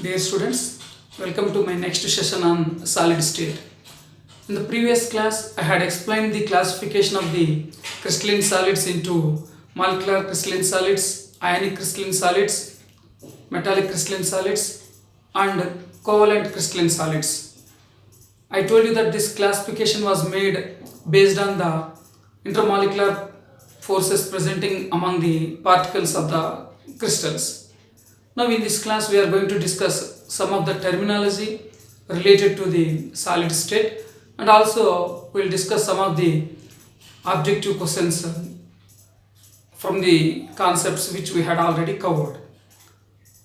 Dear students, welcome to my next session on solid state. In the previous class, I had explained the classification of the crystalline solids into molecular crystalline solids, ionic crystalline solids, metallic crystalline solids, and covalent crystalline solids. I told you that this classification was made based on the intermolecular forces presenting among the particles of the crystals. Now in this class we are going to discuss some of the terminology related to the solid state, and also we will discuss some of the objective questions from the concepts which we had already covered.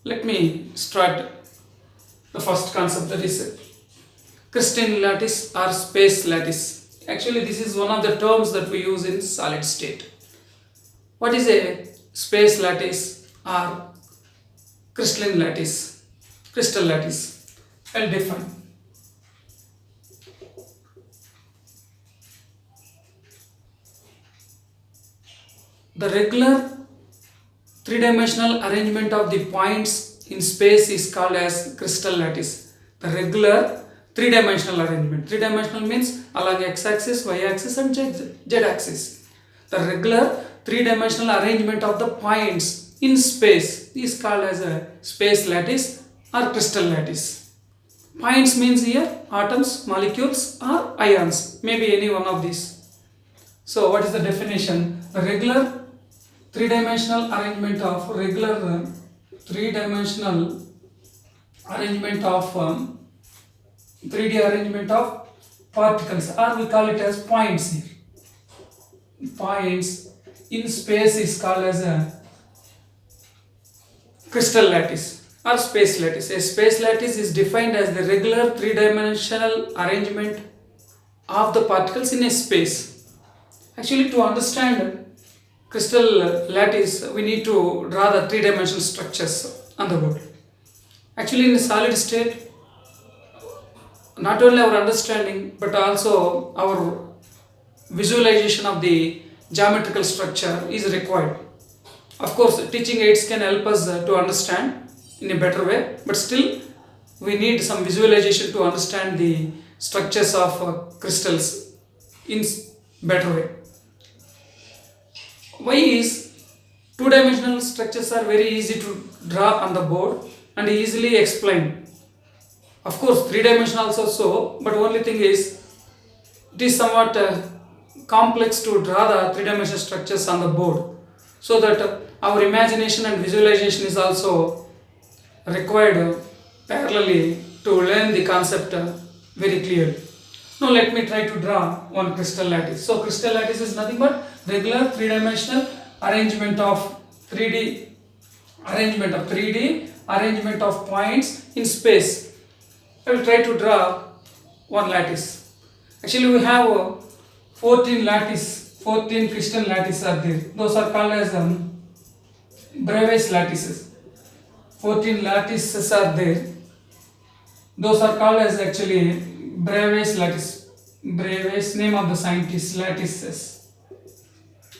Let me start the first concept, that is crystalline lattice or space lattice. Actually this is one of the terms that we use in solid state. What is a space lattice or crystalline lattice? Crystal lattice, I'll define. The regular three-dimensional arrangement of the points in space is called as crystal lattice. The regular three-dimensional arrangement. Three-dimensional means along x-axis, y-axis and z-axis. The regular three-dimensional arrangement of the points in space is called as a space lattice or crystal lattice. Points means here atoms, molecules or ions, maybe any one of these. So what is the definition? The regular three-dimensional arrangement of 3D arrangement of particles, or we call it as points here. Points in space is called as a crystal lattice or space lattice. A space lattice is defined as the regular three-dimensional arrangement of the particles in a space. Actually, to understand crystal lattice, we need to draw the three-dimensional structures on the board. Actually, in a solid state, not only our understanding but also our visualization of the geometrical structure is required. Of course, teaching aids can help us to understand in a better way, but still we need some visualization to understand the structures of crystals in better way. Why is two-dimensional structures are very easy to draw on the board and easily explain. Of course, three-dimensional also so, but only thing is it is somewhat complex to draw the three-dimensional structures on the board, so that our imagination and visualization is also required parallelly to learn the concept very clearly. Now let me try to draw one crystal lattice. So crystal lattice is nothing but regular three-dimensional arrangement of 3D arrangement of points in space. I will try to draw one lattice. Actually we have 14 crystal lattices are there. Those are called as Bravais lattices. 14 lattices are there. Those are called as actually Bravais lattice. Bravais, name of the scientist, lattices.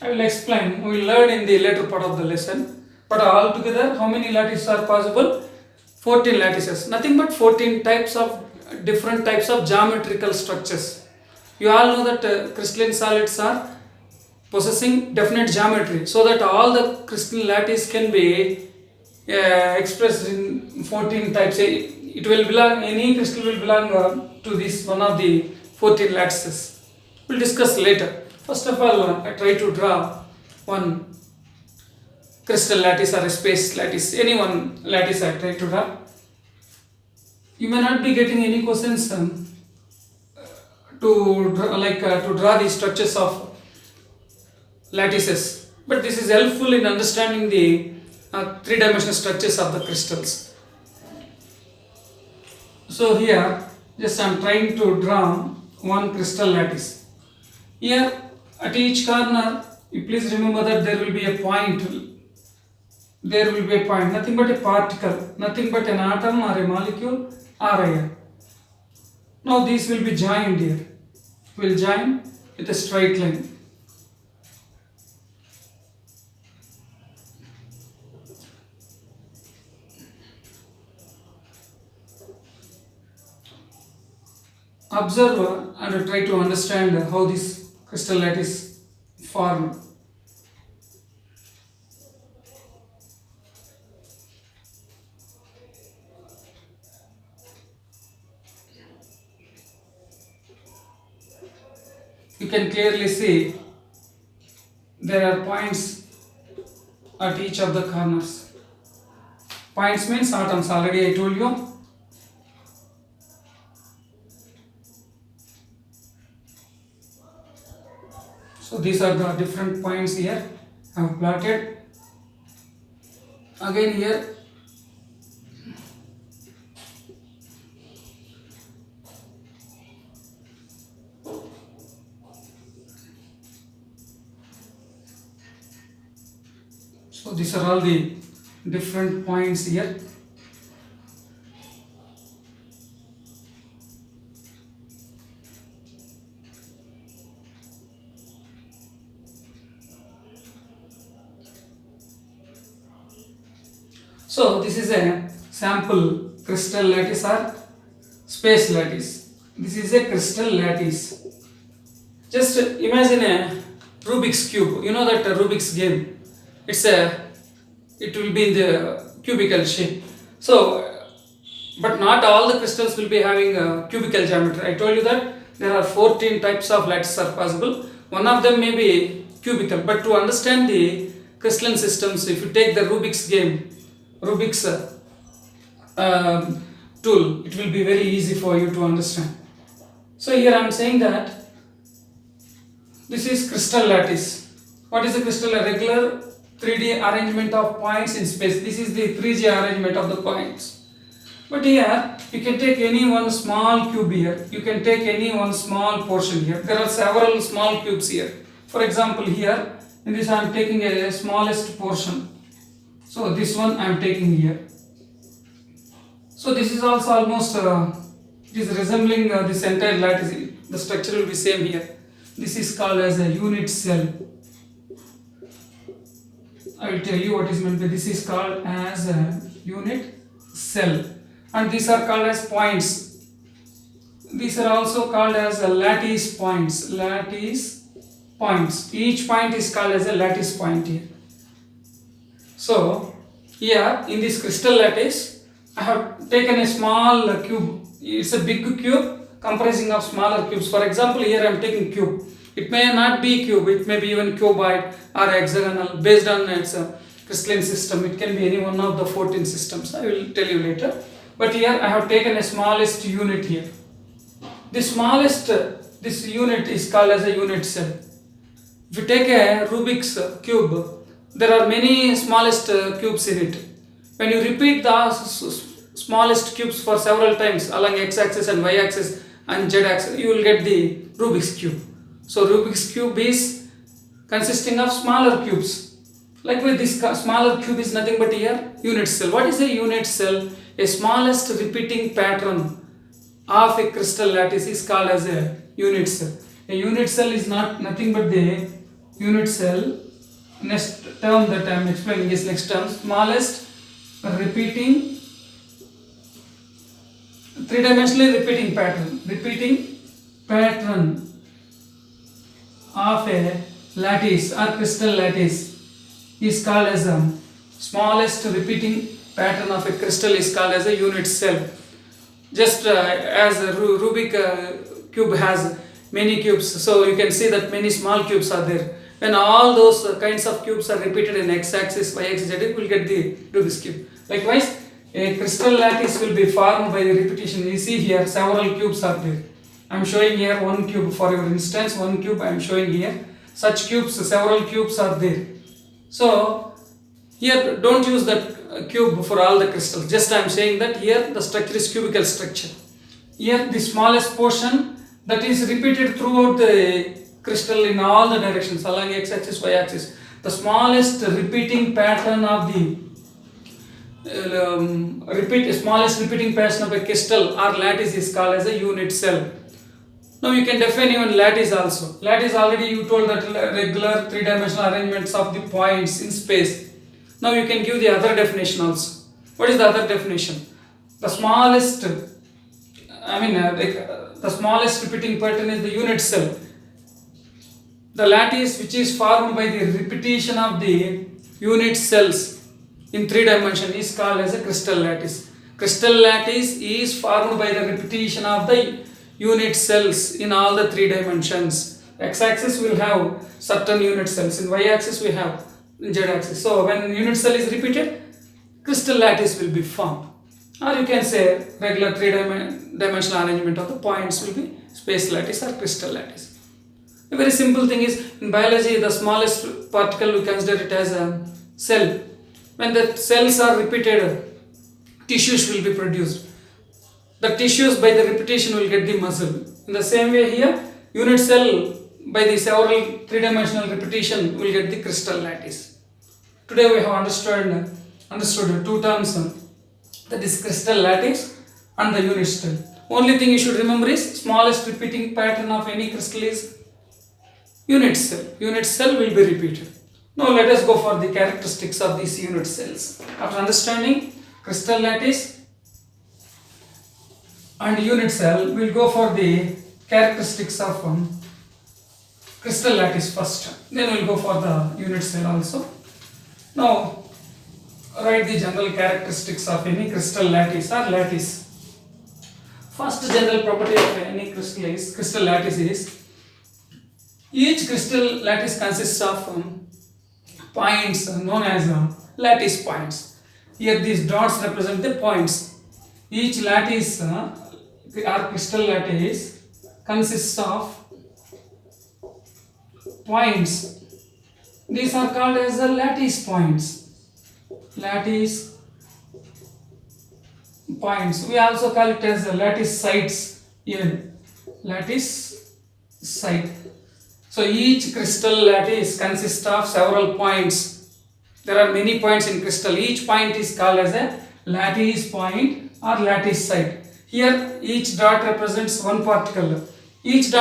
I will explain. We will learn in the later part of the lesson. But altogether, how many lattices are possible? 14 lattices. Nothing but 14 different types of geometrical structures. You all know that crystalline solids are possessing definite geometry, so that all the crystalline lattice can be expressed in 14 types. It will belong, any crystal will belong to this one of the 14 lattices. We'll discuss later. First of all, I try to draw one crystal lattice or a space lattice. Any one lattice I try to draw. You may not be getting any questions to draw the structures of lattices, but this is helpful in understanding the three-dimensional structures of the crystals. So here just I am trying to draw one crystal lattice. Here at each corner, you please remember that there will be a point. There will be a point, nothing but a particle, nothing but an atom or a molecule or ion. Now these will be joined here. We will join with a straight line. observe and try to understand how this crystal lattice formed. You can clearly see there are points at each of the corners. Points means atoms, already I told you. So these are the different points here I have plotted. Again here so these are all the different points here. So this is a sample crystal lattice or space lattice. This is a crystal lattice. Just imagine a Rubik's cube. You know that Rubik's game. It will be in the cubical shape. So, but not all the crystals will be having a cubical geometry. I told you that there are 14 types of lattices are possible. One of them may be cubical. But to understand the crystalline systems, if you take the Rubik's tool, it will be very easy for you to understand. So here I am saying that this is crystal lattice. What is the crystal? A regular 3D arrangement of points in space. This is the 3D arrangement of the points. But here you can take any one small cube here. You can take any one small portion here. There are several small cubes here. For example, here in this I am taking a smallest portion. So this one I am taking here. So this is also almost it is resembling this entire lattice. The structure will be same here. This is called as a unit cell. I will tell you what is meant by this. Is called as a unit cell, and these are called as points. These are also called as a lattice points. Lattice points. Each point is called as a lattice point here. So here in this crystal lattice, I have taken a small cube. It's a big cube comprising of smaller cubes. For example, here I am taking cube. It may not be cube, it may be even cuboid or hexagonal based on its crystalline system. It can be any one of the 14 systems. I will tell you later. But here I have taken a smallest unit here. The smallest, this unit is called as a unit cell. If you take a Rubik's cube, there are many smallest cubes in it. When you repeat the smallest cubes for several times along x-axis and y-axis and z-axis, you will get the Rubik's cube. So Rubik's cube is consisting of smaller cubes. Likewise, this smaller cube is nothing but here unit cell. What is a unit cell? A smallest repeating pattern of a crystal lattice is called as a unit cell. A unit cell is nothing but the unit cell. Next term that I am explaining is next term. Smallest repeating, three-dimensionally repeating pattern. Repeating pattern of a lattice or crystal lattice is called as a smallest repeating pattern of a crystal is called as a unit cell. Just as a Rubik cube has many cubes, so you can see that many small cubes are there. When all those kinds of cubes are repeated in x-axis, y-axis, z, you will get the Rubik's cube. Likewise, a crystal lattice will be formed by the repetition. You see here several cubes are there. I am showing here one cube for your instance. One cube I am showing here. Such cubes, several cubes are there. So here don't use that cube for all the crystals. Just I am saying that here the structure is cubical structure. Here the smallest portion that is repeated throughout the crystal in all the directions along x-axis, y-axis. The smallest repeating pattern of the smallest repeating pattern of a crystal or lattice is called as a unit cell. Now you can define even lattice also. Lattice already you told that regular three-dimensional arrangements of the points in space. Now you can give the other definition also. What is the other definition? The smallest, the smallest repeating pattern is the unit cell. The lattice which is formed by the repetition of the unit cells in 3 dimension is called as a crystal lattice. Crystal lattice is formed by the repetition of the unit cells in all the 3 dimensions. X-axis will have certain unit cells, in Y-axis we have Z-axis. So when unit cell is repeated, crystal lattice will be formed. Or you can say regular 3-dimensional arrangement of the points will be space lattice or crystal lattice. A very simple thing is, in biology, the smallest particle we consider it as a cell. When the cells are repeated, tissues will be produced. The tissues by the repetition will get the muscle. In the same way here, unit cell by the several 3-dimensional repetition will get the crystal lattice. Today we have understood 2 terms, that is crystal lattice and the unit cell. Only thing you should remember is smallest repeating pattern of any crystal is unit cell. Unit cell will be repeated. Now let us go for the characteristics of these unit cells. After understanding crystal lattice and unit cell, we will go for the characteristics of crystal lattice first. Then we will go for the unit cell also. Now write the general characteristics of any crystal lattice or lattice. First general property of any crystal lattice is, each crystal lattice consists of points known as lattice points. Here these dots represent the points. Each lattice or crystal lattice consists of points. These are called as the lattice points. Lattice points. We also call it as lattice sites. Even lattice site. So each crystal lattice consists of several points. There are many points in crystal. Each point is called as a lattice point or lattice site. Here each dot represents one particle. Each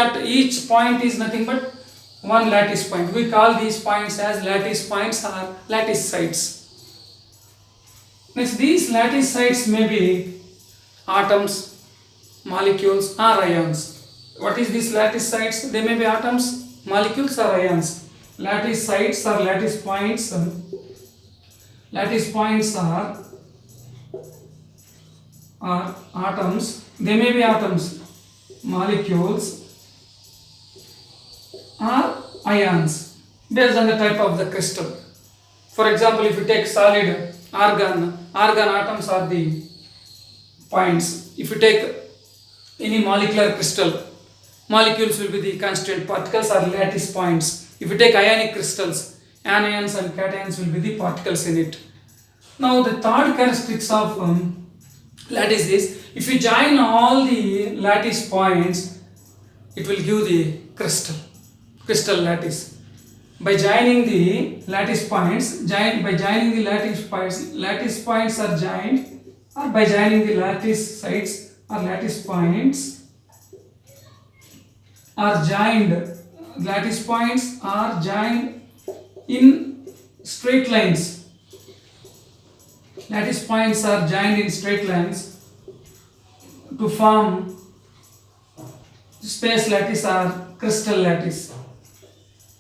point is nothing but one lattice point. We call these points as lattice points or lattice sites. Next, these lattice sites may be atoms, molecules or ions. What is these lattice sites? They may be atoms, molecules or ions. Lattice sites or lattice points. Lattice points are atoms. They may be atoms, molecules or ions based on the type of the crystal. For example, if you take solid argon atoms are the points. If you take any molecular crystal, molecules will be the constituent particles or lattice points. If you take ionic crystals, anions and cations will be the particles in it. Now the third characteristics of lattice is, if you join all the lattice points, it will give the crystal lattice. By joining the lattice points, lattice points are joined, or by joining the lattice sites or lattice points are joined. Lattice points are joined in straight lines. Lattice points are joined in straight lines to form space lattice or crystal lattice.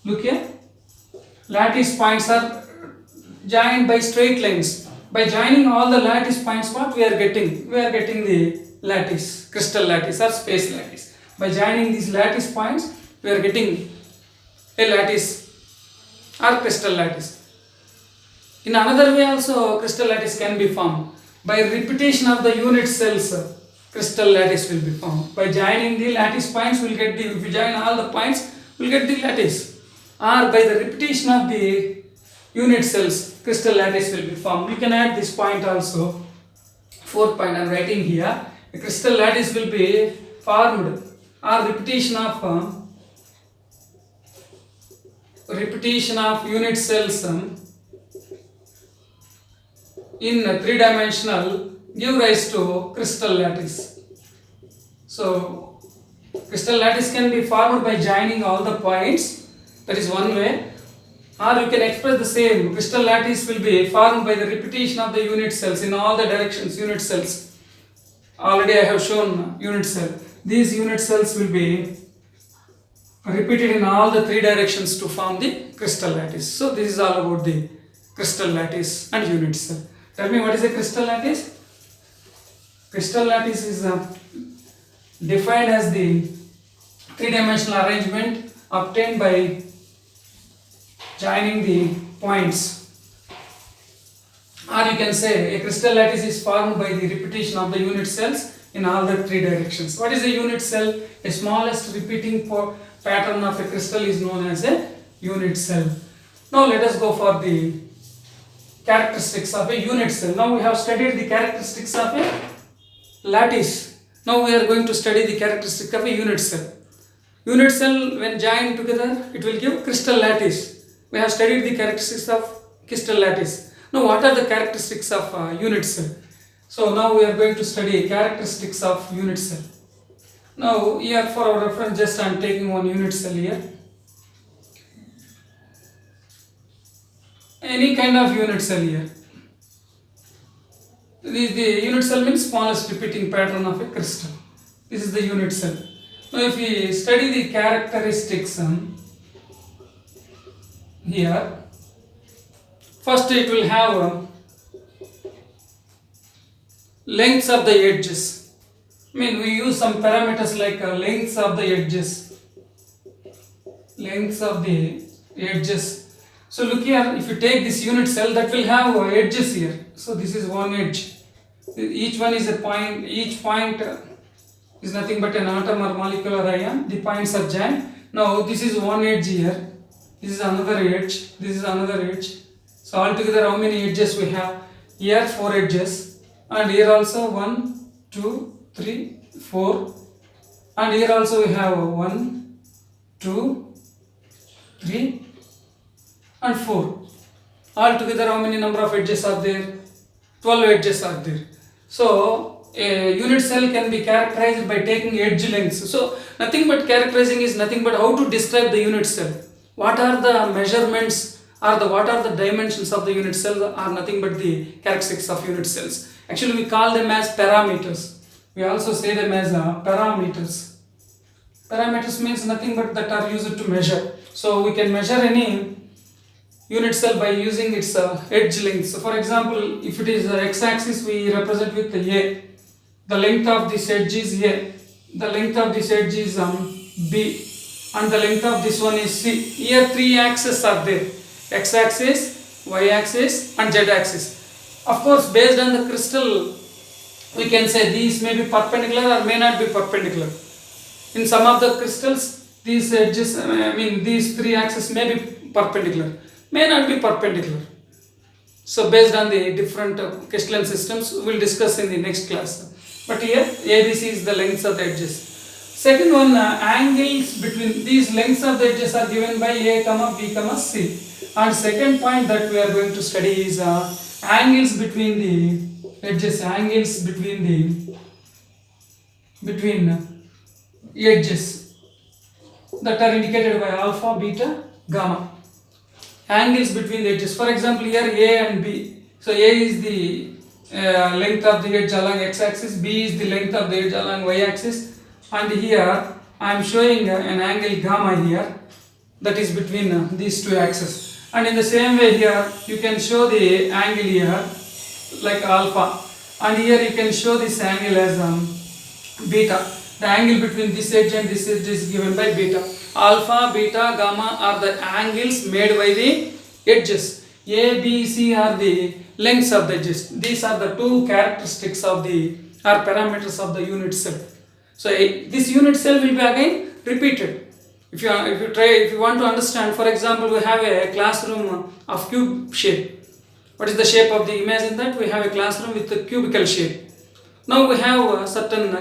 Look here. Lattice points are joined by straight lines. By joining all the lattice points, what we are getting? We are getting the lattice, crystal lattice or space lattice. By joining these lattice points, we are getting a lattice or crystal lattice. In another way also, crystal lattice can be formed. By repetition of the unit cells, crystal lattice will be formed. By joining the lattice points, we will get the, if we join all the points, we will get the lattice. Or by the repetition of the unit cells, crystal lattice will be formed. We can add this point also. Fourth point I am writing here. A crystal lattice will be formed or repetition of unit cells in 3-dimensional give rise to crystal lattice. So crystal lattice can be formed by joining all the points. That is one way. Or you can express the same. Crystal lattice will be formed by the repetition of the unit cells in all the directions. Unit cells. Already I have shown unit cell. these unit cells will be repeated in all the three directions to form the crystal lattice. So this is all about the crystal lattice and unit cell. Tell me, what is a crystal lattice? Crystal lattice is defined as the three-dimensional arrangement obtained by joining the points. Or you can say a crystal lattice is formed by the repetition of the unit cells in all the three directions. What is a unit cell? A smallest repeating pattern of a crystal is known as a unit cell. Now let us go for the characteristics of a unit cell. Now we have studied the characteristics of a lattice. Now we are going to study the characteristic of a unit cell. Unit cell, when joined together, it will give crystal lattice. We have studied the characteristics of crystal lattice. Now what are the characteristics of unit cell? So now we are going to study characteristics of unit cell. Now here for our reference, just I am taking one unit cell here. Any kind of unit cell here. The unit cell means smallest repeating pattern of a crystal. This is the unit cell. Now if we study the characteristics here, first it will have lengths of the edges. I mean, we use some parameters like lengths of the edges. Lengths of the edges. So look here, if you take this unit cell, that will have edges here. So this is one edge. Each one is a point. Each point is nothing but an atom or molecular ion. The points are joined. Now this is one edge here. This is another edge. This is another edge. So altogether, how many edges we have? Here 4 edges, and here also 1, 2, 3, 4, and here also we have 1, 2, 3, and 4. Altogether, how many number of edges are there? 12 edges are there. So a unit cell can be characterized by taking edge lengths. So nothing but characterizing is nothing but how to describe the unit cell. What are the measurements or what are the dimensions of the unit cell are nothing but the characteristics of unit cells. Actually we call them as parameters. We also say them as parameters. Parameters means nothing but that are used to measure. So we can measure any unit cell by using its edge length. So for example, if it is x-axis, we represent with A. The length of this edge is A. The length of this edge is B. And the length of this one is C. Here 3 axes are there. X-axis, Y-axis and Z-axis. Of course, based on the crystal, we can say these may be perpendicular or may not be perpendicular. In some of the crystals, these edges, these 3 axes may be perpendicular, may not be perpendicular. So based on the different crystalline systems, we will discuss in the next class. But here, ABC is the lengths of the edges. Second one, angles between these lengths of the edges are given by A, B, C. And second point that we are going to study is angles between the edges, angles between edges that are indicated by alpha, beta, gamma. Angles between the edges. For example, here A and B. So A is the length of the edge along x-axis, B is the length of the edge along y-axis, and here I am showing an angle gamma here that is between these two axes. And in the same way here, you can show the angle here like alpha, and here you can show this angle as beta. The angle between this edge and this edge is given by beta. Alpha, beta, gamma are the angles made by the edges. A, B, C are the lengths of the edges. These are the two characteristics of the or parameters of the unit cell. So this unit cell will be again repeated. If you want to understand, for example, we have a classroom of cube shape. What is the shape of the image in that? We have a classroom with a cubical shape. Now we have certain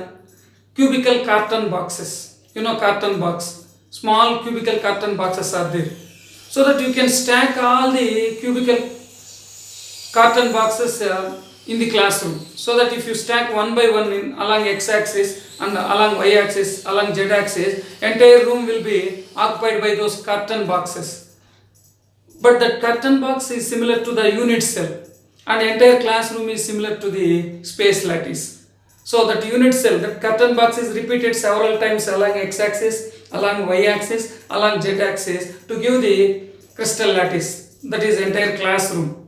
cubical carton boxes. You know carton box. Small cubical carton boxes are there. So that you can stack all the cubical carton boxes in the classroom. So that if you stack one by one along x-axis and along y-axis, along z-axis, entire room will be occupied by those carton boxes. But that carton box is similar to the unit cell, and entire classroom is similar to the space lattice. So that unit cell, that curtain box is repeated several times along x-axis, along y-axis, along z-axis to give the crystal lattice, that is entire classroom.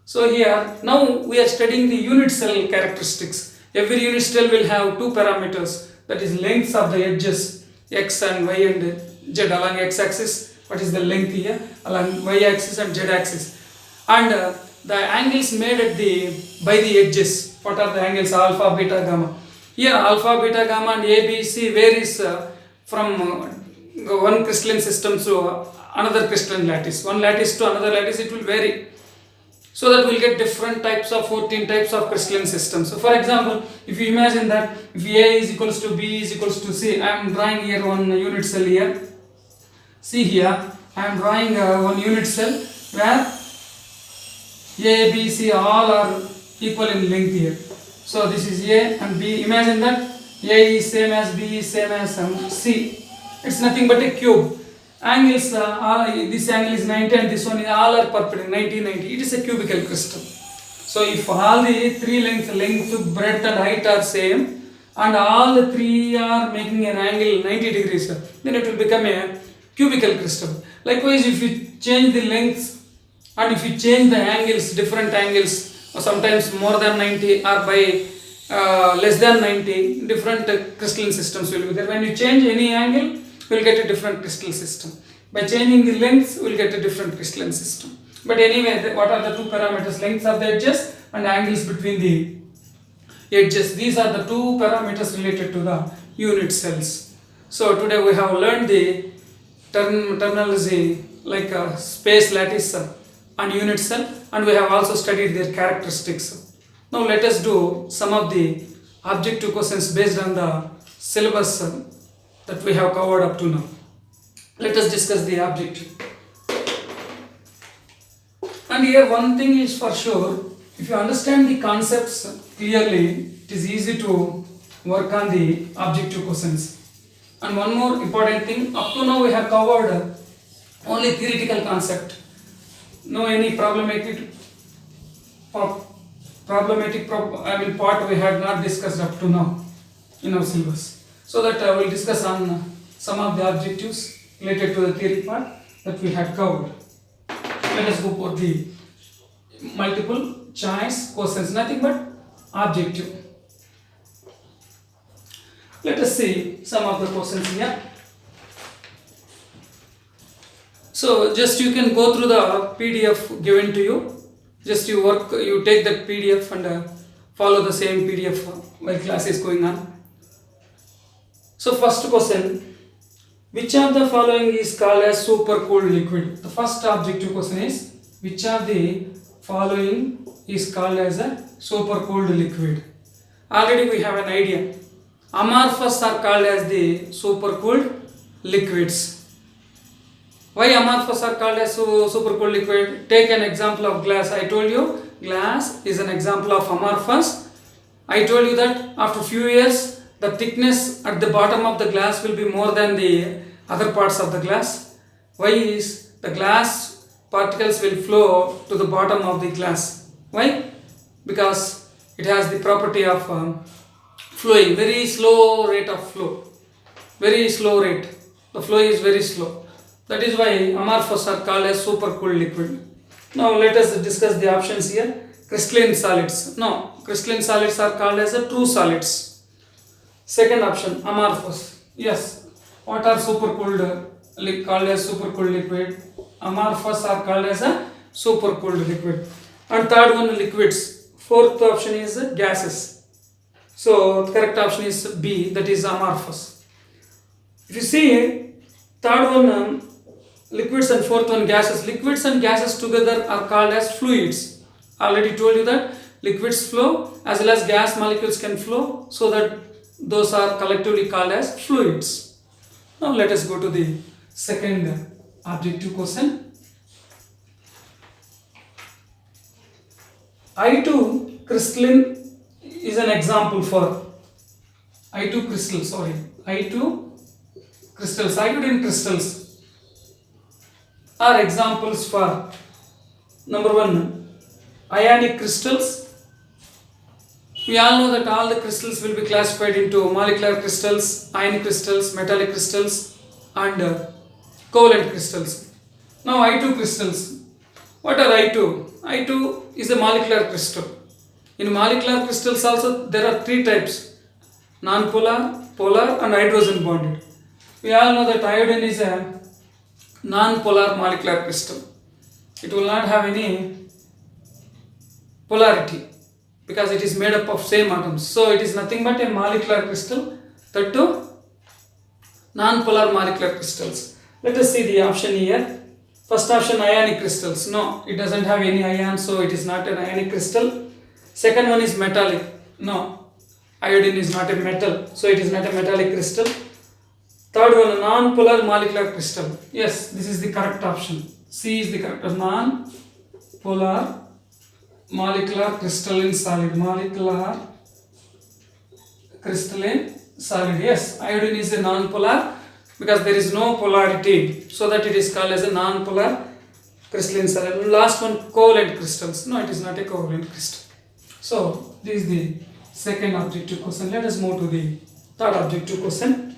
So here now we are studying the unit cell characteristics. Every unit cell will have two parameters, that is lengths of the edges x and y and z along x-axis. What is the length here along y-axis and z-axis, and the angles made at the by the edges. What are the angles? Alpha, beta, gamma. Here alpha, beta, gamma and A, B, C varies from one crystalline system to another crystalline lattice. One lattice to another lattice it will vary. So that we'll get different types of 14 types of crystalline systems. So for example, if you imagine that if A is equals to B is equals to C, I am drawing here one unit cell here. See here, I am drawing one unit cell where A, B, C all are equal in length here. So this is A and B. Imagine that A is same as B is same as C. It's nothing but a cube. Angles, this angle is 90 and this one is all are perpendicular, 90, 90. It is a cubical crystal. So if all the three length, breadth and height are same and all the three are making an angle 90 degrees, then it will become a cubical crystal. Likewise, if you change the lengths and if you change the angles, different angles, or sometimes more than 90 or by less than 90, different crystalline systems will be there. When you change any angle, we will get a different crystal system. By changing the lengths, we will get a different crystalline system. But anyway, what are the two parameters? Lengths of the edges and angles between the edges. These are the two parameters related to the unit cells. So today we have learned the terminology like space lattice and unit cell, and we have also studied their characteristics. Now let us do some of the objective questions based on the syllabus that we have covered up to now. Let us discuss the objective. And here one thing is for sure, if you understand the concepts clearly, it is easy to work on the objective questions. And one more important thing, up to now we have covered only theoretical concept. No any problematic part we had not discussed up to now in our syllabus. So that I will discuss on some of the objectives related to the theory part that we had covered. Let us go for the multiple choice questions, nothing but objective. Let us see some of the questions here. So just you can go through the PDF given to you. Just you take that PDF and follow the same PDF while class is going on. So first question, which of the following is called as supercooled liquid? The first objective question is, which of the following is called as a supercooled liquid? Already we have an idea. Amorphous are called as the supercooled liquids. Why amorphous are called as supercooled liquid? Take an example of glass. I told you glass is an example of amorphous. I told you that after few years the thickness at the bottom of the glass will be more than the other parts of the glass. Why is the glass particles will flow to the bottom of the glass? Why? Because it has the property of flowing, very slow rate of flow, very slow rate. The flow is very slow. That is why amorphous are called as supercooled liquid. Now let us discuss the options here. Crystalline solids. No, crystalline solids are called as a true solids. Second option, amorphous. Yes. What are supercooled called as supercooled liquid? Amorphous are called as a supercooled liquid. And third one, liquids. Fourth option is gases. So the correct option is B, that is amorphous. If you see, third one liquids and fourth one gases. Liquids and gases together are called as fluids. Already told you that liquids flow as well as gas molecules can flow, so that those are collectively called as fluids. Now let us go to the second objective question. I2 crystalline is an example for I2 crystals, I2 crystals, iodine crystals are examples for number one, ionic crystals, We all know that all the crystals will be classified into molecular crystals, ion crystals, metallic crystals, and covalent crystals. Now I2 crystals. What are I2? I2 is a molecular crystal. In molecular crystals also there are three types: non-polar, polar and hydrogen bonded. We all know that iodine is a non-polar molecular crystal. It will not have any polarity because it is made up of same atoms. So it is nothing but a molecular crystal, that too non-polar molecular crystals. Let us see the option here. First option, ionic crystals. No, it doesn't have any ion, so it is not an ionic crystal. Second one is metallic. No, iodine is not a metal, so it is not a metallic crystal. Third one, non-polar molecular crystal. Yes, this is the correct option. C is the correct option. Non-polar molecular crystalline solid. Molecular crystalline solid. Yes, iodine is a non-polar because there is no polarity, so that it is called as a non-polar crystalline solid. Last one, covalent crystals. No, it is not a covalent crystal. So this is the second objective question. Let us move to the third objective question.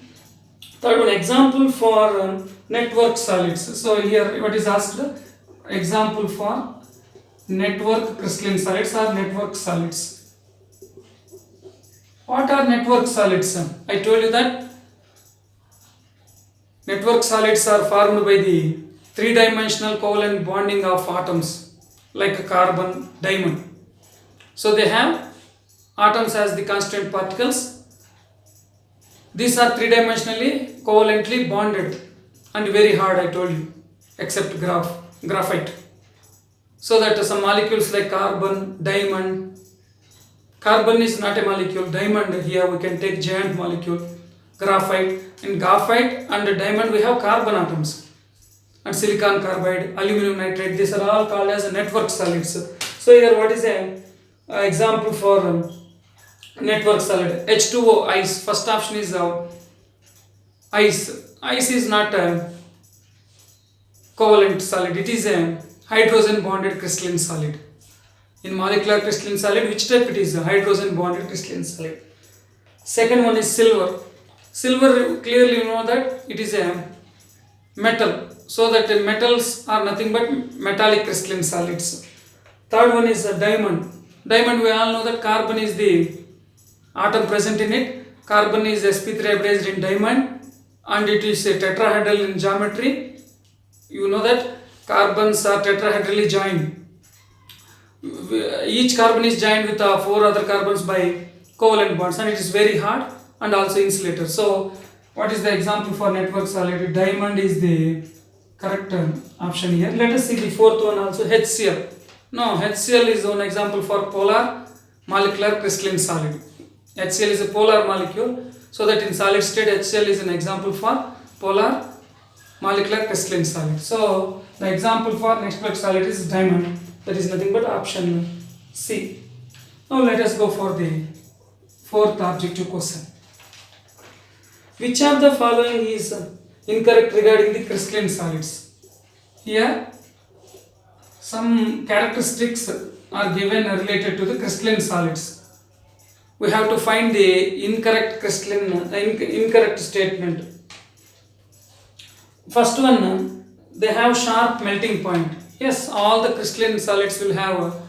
Third one, example for network solids. So here what is asked? Example for network crystalline solids or network solids. What are network solids? I told you that network solids are formed by the three-dimensional covalent bonding of atoms like carbon, diamond. So they have atoms as the constituent particles. These are three-dimensionally covalently bonded and very hard, I told you, except graphite. So that some molecules like carbon, diamond. Carbon is not a molecule. Diamond, here we can take giant molecule. Graphite. In graphite and diamond we have carbon atoms. And silicon carbide, aluminum nitrate, these are all called as network solids. So here what is a example for network solid? H2O, ice. First option is ice. Ice is not a covalent solid. It is a hydrogen bonded crystalline solid. In molecular crystalline solid, which type it is? A hydrogen bonded crystalline solid. Second one is silver. Silver, clearly you know that it is a metal. So that metals are nothing but metallic crystalline solids. Third one is a diamond. Diamond, we all know that carbon is the atom present in it. Carbon is sp3 hybridized in diamond and it is a tetrahedral in geometry. You know that carbons are tetrahedrally joined. Each carbon is joined with 4 other carbons by covalent bonds and it is very hard and also insulator. So what is the example for network solid? Diamond is the correct option here. Let us see the fourth one also, HCl. No, HCl is one example for polar molecular crystalline solid. HCl is a polar molecule, so that in solid state HCl is an example for polar molecular crystalline solid. So the example for network solid is diamond. That is nothing but option C. Now let us go for the fourth objective question. Which of the following is incorrect regarding the crystalline solids? Here some characteristics are given related to the crystalline solids. We have to find the incorrect statement. First one, they have sharp melting point. Yes, all the crystalline solids will have a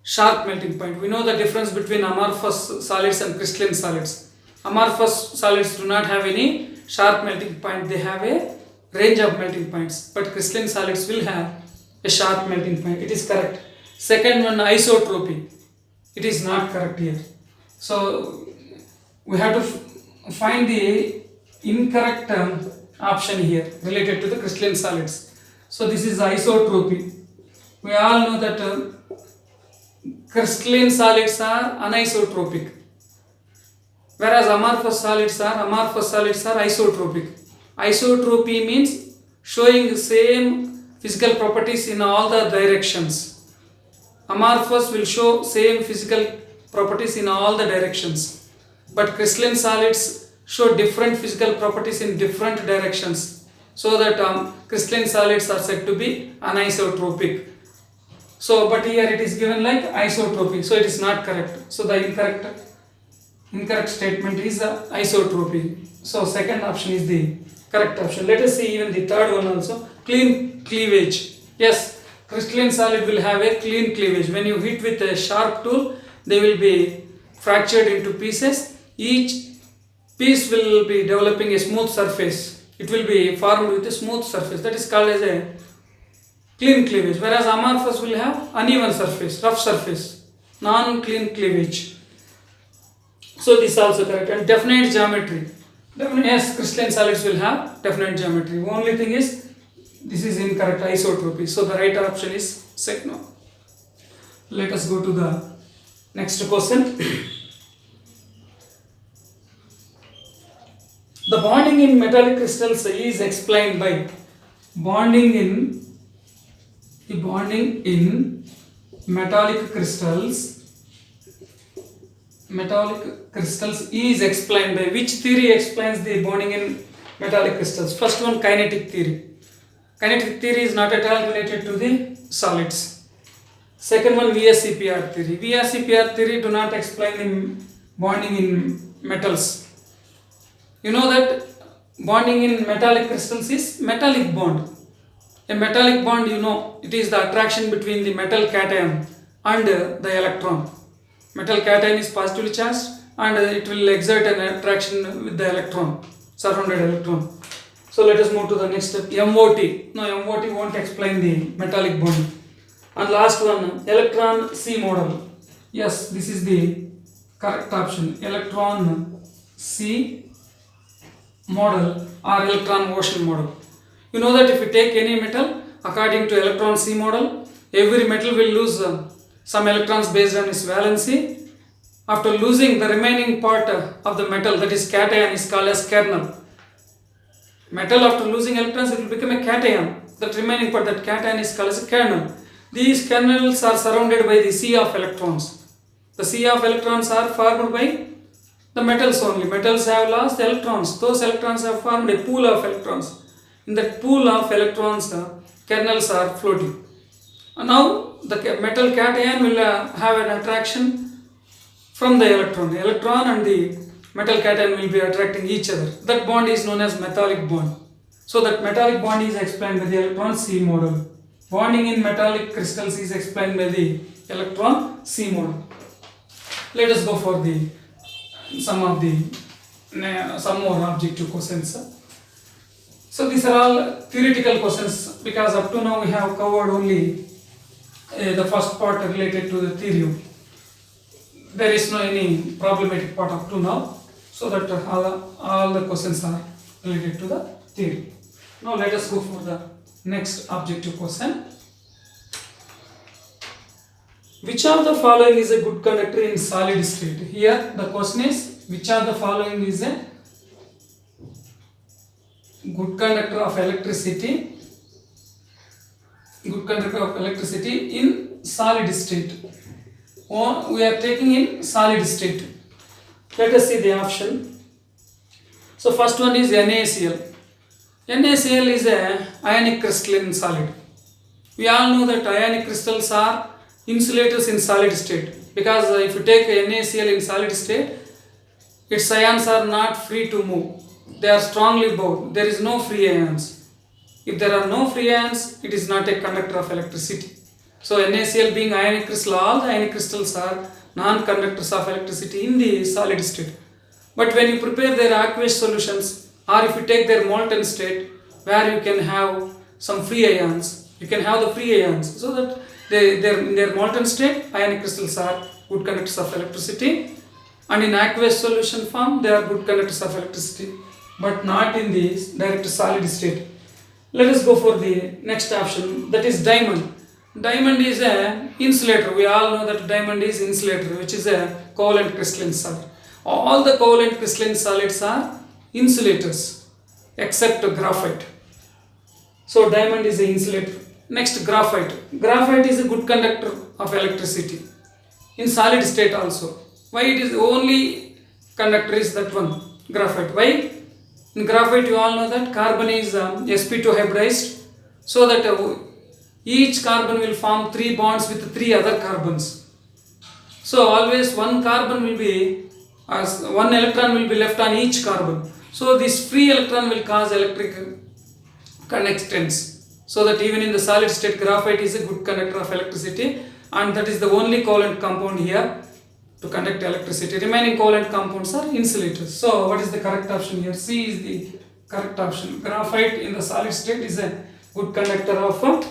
sharp melting point. We know the difference between amorphous solids and crystalline solids. Amorphous solids do not have any sharp melting point. They have a range of melting points. But crystalline solids will have a sharp melting point. It is correct. Second one, isotropy. It is not correct here. So we have to find the incorrect option here related to the crystalline solids. So this is isotropy. We all know that crystalline solids are anisotropic, whereas amorphous solids are isotropic. Isotropy means showing the same physical properties in all the directions. Amorphous will show same physical properties in all the directions, but crystalline solids show different physical properties in different directions, so that crystalline solids are said to be anisotropic. So but here it is given like isotropy, so it is not correct. So the incorrect statement is isotropy. So second option is the correct option. Let us see even the third one also. Clean cleavage. Yes, crystalline solid will have a clean cleavage. When you hit with a sharp tool, they will be fractured into pieces. Each piece will be developing a smooth surface. It will be formed with a smooth surface. That is called as a clean cleavage. Whereas amorphous will have uneven surface, rough surface, non-clean cleavage. So this is also correct. And definite geometry. Yes, crystalline solids will have definite geometry. Only thing is, this is incorrect, isotropy. So the right option is second one. Let us go to the next question. The bonding in metallic crystals is explained by bonding in metallic crystals is explained by which theory explains the bonding in metallic crystals? First one, kinetic theory. Kinetic theory is not at all related to the solids. Second one, VSEPR theory. VSEPR theory do not explain the bonding in metals. You know that bonding in metallic crystals is metallic bond. A metallic bond, you know, it is the attraction between the metal cation and the electron. Metal cation is positively charged and it will exert an attraction with the electron, surrounded electron. So let us move to the next step, MOT. No, MOT won't explain the metallic bond. And last one, electron C model. Yes, this is the correct option. Electron C model or electron ocean model. You know that if you take any metal, according to electron C model, every metal will lose some electrons based on its valency. After losing the remaining part of the metal, that is cation, is called as kernel. Metal after losing electrons, it will become a cation. That remaining part, that cation, is called as a kernel. These kernels are surrounded by the sea of electrons. The sea of electrons are formed by the metals only. Metals have lost electrons. Those electrons have formed a pool of electrons. In that pool of electrons, kernels are floating. Now the metal cation will have an attraction from the electron. The electron and the metal cation will be attracting each other. That bond is known as metallic bond. So that metallic bond is explained by the electron C model. Bonding in metallic crystals is explained by the electron C model. Let us go for the some more objective questions. So these are all theoretical questions because up to now we have covered only the first part related to the theory. There is no any problematic part up to now, so that all the questions are related to the theory. Now let us go for the next objective question. Which of the following is a good conductor in solid state? Here the question is, which of the following is a good conductor of electricity in solid state? Or we are taking in solid state. Let us see the option. So first one is NaCl. NaCl is a ionic crystalline solid. We all know that ionic crystals are insulators in solid state, because if you take NaCl in solid state, its ions are not free to move. They are strongly bound. There is no free ions. If there are no free ions, it is not a conductor of electricity. So NaCl being ionic crystal, all the ionic crystals are non-conductors of electricity in the solid state. But when you prepare their aqueous solutions, or if you take their molten state, where you can have some free ions, you can have the free ions, so that in their molten state, ionic crystals are good conductors of electricity, and in aqueous solution form, they are good conductors of electricity, but not in the direct solid state. Let us go for the next option, that is diamond. Diamond is a insulator. We all know that diamond is insulator, which is a covalent crystalline solid. All the covalent crystalline solids are insulators except graphite. So diamond is a insulator. Next, graphite. Graphite is a good conductor of electricity in solid state also. Why it is only conductor is that one, graphite? Why? In graphite you all know that carbon is sp2 hybridized, so that each carbon will form 3 bonds with 3 other carbons. So always one carbon will be, as one electron will be left on each carbon. So this free electron will cause electric conductance. So that even in the solid state, graphite is a good conductor of electricity, and that is the only covalent compound here to conduct electricity. Remaining covalent compounds are insulators. So what is the correct option here? C is the correct option. Graphite in the solid state is a good conductor of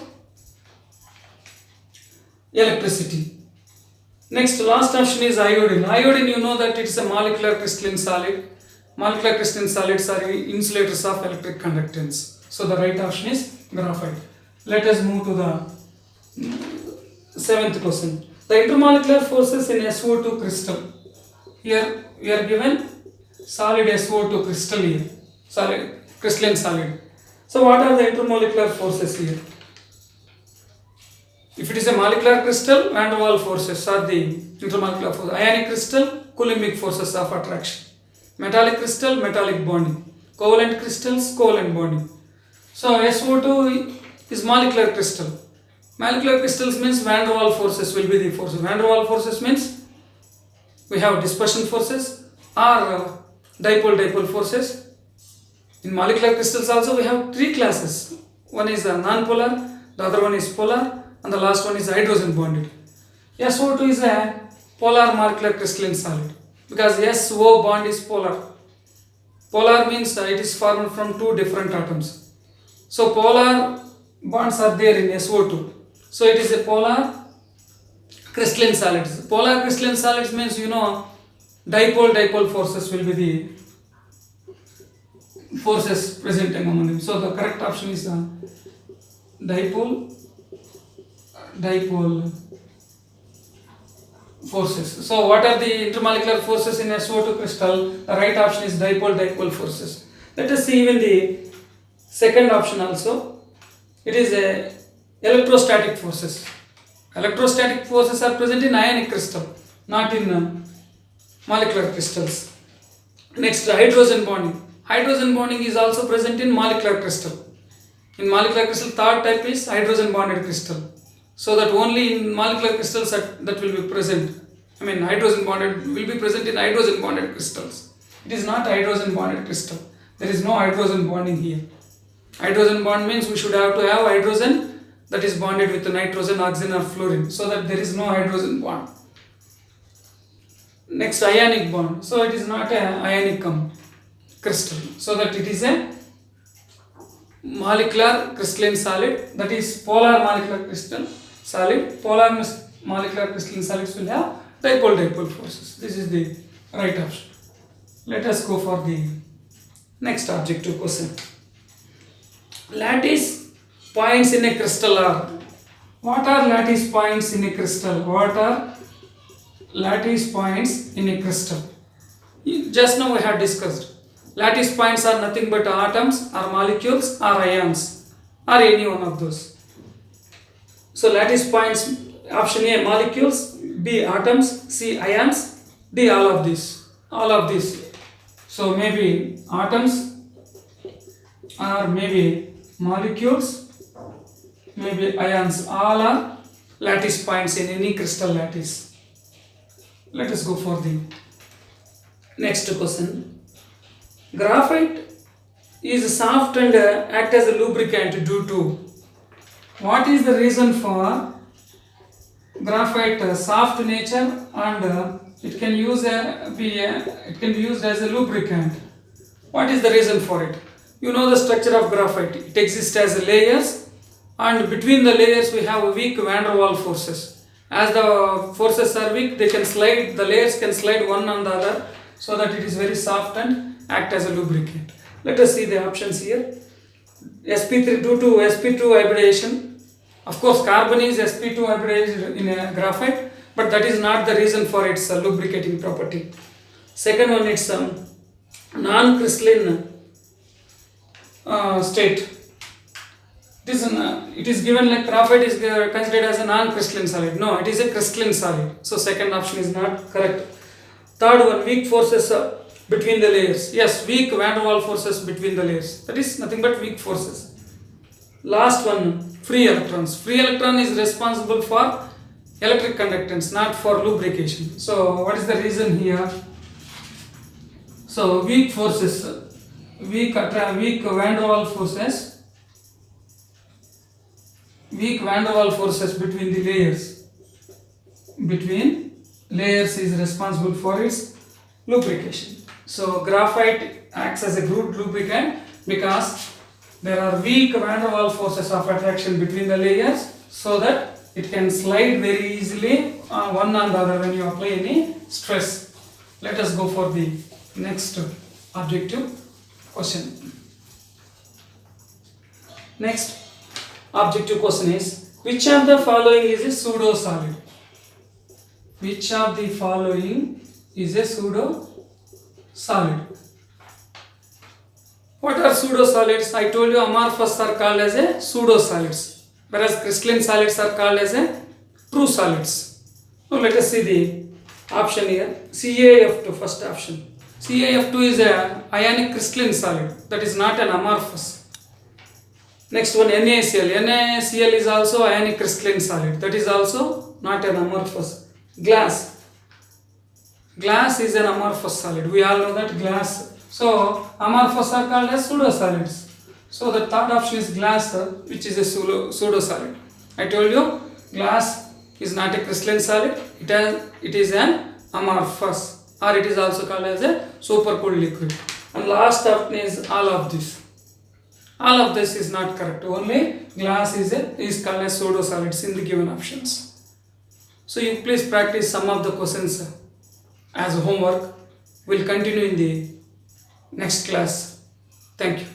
electricity. Next, last option is iodine. Iodine, you know that it is a molecular crystalline solid. Molecular crystalline solids are insulators of electric conductance. So the right option is graphite. Let us move to the 7th question. The intermolecular forces in SO2 crystal. Here we are given solid SO2 crystal here. Solid, crystalline solid. So what are the intermolecular forces here? If it is a molecular crystal, van der Waals forces are the intermolecular forces. Ionic crystal, Coulombic forces of attraction. Metallic crystal, metallic bonding. Covalent crystals, covalent bonding. So SO2 is molecular crystal. Molecular crystals means van der Waals forces will be the forces. Van der Waals forces means we have dispersion forces or dipole forces. In molecular crystals also we have 3 classes. One is non-polar, the other one is polar, and the last one is hydrogen bonded. SO2 is a polar molecular crystalline solid because SO bond is polar. Polar means it is formed from 2 different atoms. So polar bonds are there in SO2. So it is a polar crystalline solids. Polar crystalline solids means, you know, dipole forces will be the forces present among them. So the correct option is dipole forces. So what are the intermolecular forces in SO2 crystal? The right option is dipole forces. Let us see even the second option also. It is a electrostatic forces. Electrostatic forces are present in ionic crystal, not in molecular crystals. Next, hydrogen bonding. Hydrogen bonding is also present in molecular crystal. In molecular crystal, third type is hydrogen bonded crystal. So that only in molecular crystals that will be present. I mean, hydrogen bonded will be present in hydrogen bonded crystals. It is not hydrogen bonded crystal. There is no hydrogen bonding here. Hydrogen bond means we should have to have hydrogen that is bonded with nitrogen, oxygen or fluorine, so that there is no hydrogen bond. Next, ionic bond. So it is not a ionic crystal, so that it is a molecular crystalline solid, that is polar molecular crystal solid. Polar molecular crystalline solids will have dipole forces. This is the right option. Let us go for the next objective question. Lattice points in a crystal are. What are lattice points in a crystal? What are lattice points in a crystal? Just now we have discussed. Lattice points are nothing but atoms or molecules or ions or any one of those. So lattice points, option A molecules, B atoms, C ions, D all of these. All of these. So maybe atoms or maybe molecules, maybe ions, all are lattice points in any crystal lattice. Let us go for the next question. Graphite is soft and act as a lubricant due to. What is the reason for graphite soft nature and it can be used as a lubricant? What is the reason for it? You know the structure of graphite. It exists as layers, and between the layers we have weak van der Waals forces. As the forces are weak, they can slide, the layers can slide one on the other, so that it is very soft and act as a lubricant. Let us see the options here. sp3 due to sp2 hybridization. Of course, carbon is sp2 hybridized in a graphite, but that is not the reason for its lubricating property. Second one, it's non-crystalline state. It is given like graphite is considered as a non-crystalline solid. No, it is a crystalline solid. So second option is not correct. Third one, weak forces between the layers. Yes, weak van der Waals forces between the layers. That is nothing but weak forces. Last one, free electrons. Free electron is responsible for electric conductance, not for lubrication. So what is the reason here? So weak forces, weak van der Waals forces, weak van der Waals forces between the layers. Between layers is responsible for its lubrication. So graphite acts as a good lubricant because there are weak van der Waals forces of attraction between the layers, so that it can slide very easily one on the other when you apply any stress. Let us go for the next objective question. Next objective question is, which of the following is a pseudo solid? Which of the following is a pseudo solid? What are pseudo solids? I told you amorphous are called as a pseudo solids, whereas crystalline solids are called as a true solids. Now let us see the option here. CaF2, first option. CaF2 is a ionic crystalline solid, that is not an amorphous. Next one, NaCl. NaCl is also ionic crystalline solid, that is also not an amorphous. Glass is an amorphous solid. We all know that glass. So amorphous are called as pseudo solids. So the third option is glass, which is a pseudo solid. I told you glass is not a crystalline solid. It is an amorphous, or it is also called as a supercooled liquid. And last option is all of this. All of this is not correct. Only glass is called as pseudo solids in the given options. So you please practice some of the questions as homework. We'll continue in the next class. Thank you.